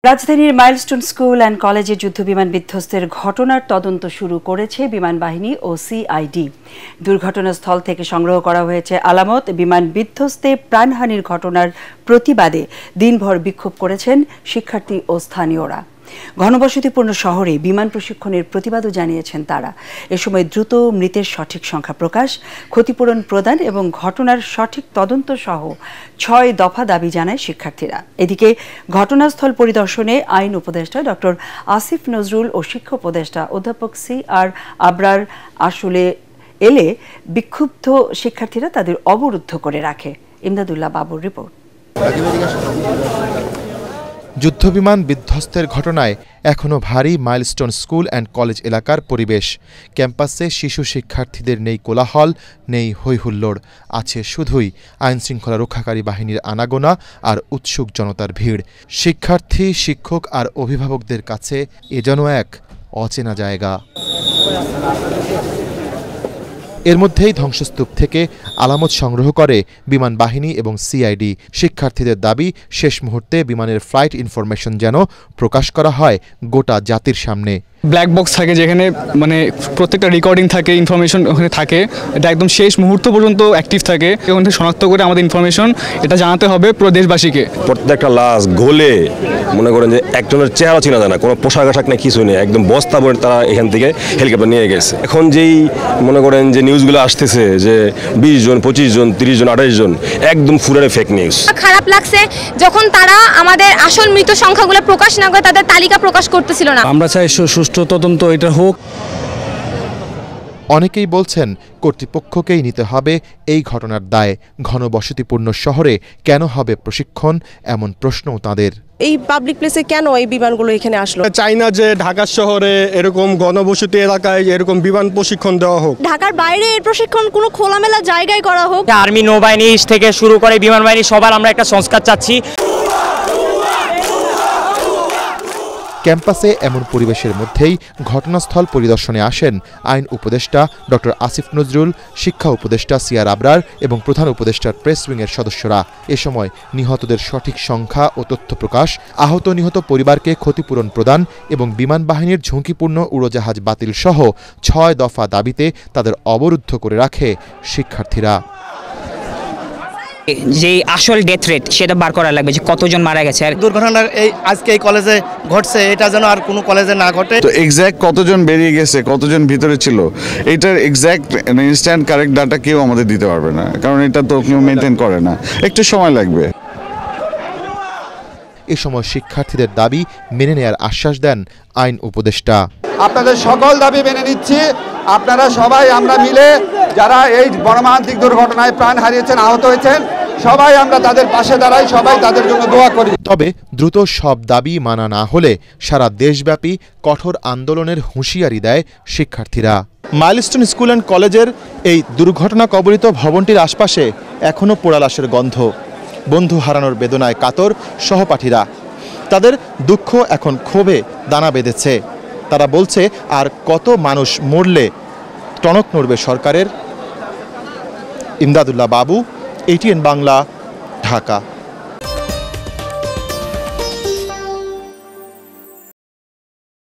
রাজধানীর milestone school and কলেজে যুদ্ধবিমান বিধ্বস্তের ঘটনার তদন্ত শুরু করেছে বিমান বাহিনী ও সিআইডি। দুর্ঘটনাস্থল থেকে সংগ্রহ করা হয়েছে আলামত। বিমান বিধ্বস্তে প্রাণহানির ঘটনার প্রতিবাদে দিনভর বিক্ষোভ করেছেন শিক্ষার্থী ও স্থানীয়রা। ঘনবসতিপূর্ণ শহরে বিমান প্রশিক্ষণের প্রতিবাদও জানিয়েছেন তারা। এ সময় দ্রুত মৃতের সঠিক সংখ্যা প্রকাশ, ক্ষতিপূরণ প্রদান এবং ঘটনার সঠিক তদন্ত সহ ৬ দফা দাবি জানায় শিক্ষার্থীরা। এদিকে ঘটনাস্থল পরিদর্শনে আইন উপদেষ্টা ডক্টর আসিফ নজরুল ও শিক্ষা উপদেষ্টা অধ্যাপক CR আবরার আসলে এলে বিক্ষুব্ধ শিক্ষার্থীরা তাদের অবরুদ্ধ করে রাখে। ইমদাদুল্লাহ বাবুর রিপোর্ট। যুদ্ধবিমান বিধ্বস্তের ঘটনায় এখনও ভারী মাইলস্টোন স্কুল অ্যান্ড কলেজ এলাকার পরিবেশ। ক্যাম্পাসে শিশু শিক্ষার্থীদের নেই কোলাহল, নেই হৈহুল্লোড়, আছে শুধুই আইনশৃঙ্খলা রক্ষাকারী বাহিনীর আনাগোনা আর উৎসুক জনতার ভিড়। শিক্ষার্থী, শিক্ষক আর অভিভাবকদের কাছে এ যেন এক অচেনা জায়গা। এর মধ্যেই ধ্বংসস্তূপ থেকে আলামত সংগ্রহ করে বিমান বাহিনী এবং সিআইডি। শিক্ষার্থীদের দাবি, শেষ মুহূর্তে বিমানের ফ্লাইট ইনফরমেশন যেন প্রকাশ করা হয় গোটা জাতির সামনে। ব্ল্যাক বক্স থাকে যেখানে প্রত্যেকটা রেকর্ডিং থাকে, ইনফরমেশন ওখানে থাকে, এটা একদম শেষ মুহূর্ত পর্যন্ত অ্যাক্টিভ থাকে। ওখান থেকে শনাক্ত করে আমাদের ইনফরমেশন এটা জানাতে হবে পুরো দেশবাসীকে। প্রত্যেকটা লাশ গলে মনে করেন যে একজনের চেহারা চিনা যায় না, কোনো পোশাক আশাক নেই, কিছু নেই, একদম বস্তা ভরে তারা এখান থেকে হেলিকপ্টার নিয়ে গেছে। এখন যেই মনে করেন যে নিউজগুলো আসতেছে যে 20 জন, 25 জন, 30 জন, 28 জন, একদম ফুরারে ফেক নিউজ। খারাপ লাগছে যখন তারা আমাদের আসল মৃত সংখ্যাগুলো প্রকাশ না করে তাদের তালিকা প্রকাশ করতেছিল না। আমরা চাই সুষ্ঠু তদন্ত এটা হোক। অনেকেই বলছেন কর্তৃপক্ষকেই নিতে হবে এই ঘটনার দায়। ঘনবসতিপূর্ণ শহরে কেন হবে প্রশিক্ষণ, এমন প্রশ্নও তাদের। এই পাবলিক প্লেসে কেন এই বিমানগুলো এখানে আসলো? চাই না যে ঢাকা শহরে এরকম ঘনবসতি এলাকায় এরকম বিমান প্রশিক্ষণ দেওয়া হোক। ঢাকার বাইরে এর প্রশিক্ষণ কোনো খোলামেলা জায়গায় করা হোক। আর্মি, নৌবাহিনী থেকে শুরু করে বিমান বাহিনী সবার আমরা একটা সংস্কার চাচ্ছি। ক্যাম্পাসে এমন পরিবেশের মধ্যেই ঘটনাস্থল পরিদর্শনে আসেন আইন উপদেষ্টা ডক্টর আসিফ নজরুল, শিক্ষা উপদেষ্টা CR আবরার এবং প্রধান উপদেষ্টার প্রেস উইংয়ের সদস্যরা। এ সময় নিহতদের সঠিক সংখ্যা ও তথ্য প্রকাশ, আহত নিহত পরিবারকে ক্ষতিপূরণ প্রদান এবং বিমান বাহিনীর ঝুঁকিপূর্ণ উড়োজাহাজ বাতিল সহ ৬ দফা দাবিতে তাদের অবরুদ্ধ করে রাখে শিক্ষার্থীরা। যে আসল ডেথ রেট সেটা বার করা লাগবে, যে কতজন মারা গেছে। আর দুর্ঘটনা আজকে এই কলেজে ঘটছে, এটা যেন আর কোনো কলেজে না ঘটে। তো এক্স্যাক্ট কতজন বেরিয়ে গেছে, কতজন ভিতরে ছিল, এটার এক্স্যাক্ট ইনস্ট্যান্ট কারেক্ট ডাটা কেউ আমাদের দিতে পারবে না, কারণ এটা তো কেউ মেনটেন করে না, একটু সময় লাগবে। এ সময় শিক্ষার্থীদের দাবি মেনে নেয়ার আশ্বাস দেন আইন উপদেষ্টা। আপনাদের সকল দাবি মেনে নিচ্ছি। আপনারা সবাই আমরা মিলে যারা এই মর্মান্তিক দুর্ঘটনায় প্রাণ হারিয়েছেন, আহত হয়েছেন, সবাই আমরা তাদের পাশে দাঁড়াই, সবাই তাদের জন্য দোয়া করি। তবে দ্রুত সব দাবি মানা না হলে সারা দেশব্যাপী কঠোর আন্দোলনের হুঁশিয়ারি দেয় শিক্ষার্থীরা। মাইলস্টোন স্কুল অ্যান্ড কলেজের এই দুর্ঘটনা কবলিত ভবনটির আশপাশে এখনও পোড়ালাশের গন্ধ। বন্ধু হারানোর বেদনায় কাতর সহপাঠীরা। তাদের দুঃখ এখন ক্ষোভে দানা বেঁধেছে। তারা বলছে, আর কত মানুষ মরলে টনক নড়বে সরকারের। ইমদাদুল্লাহ বাবু, ATN বাংলা, ঢাকা।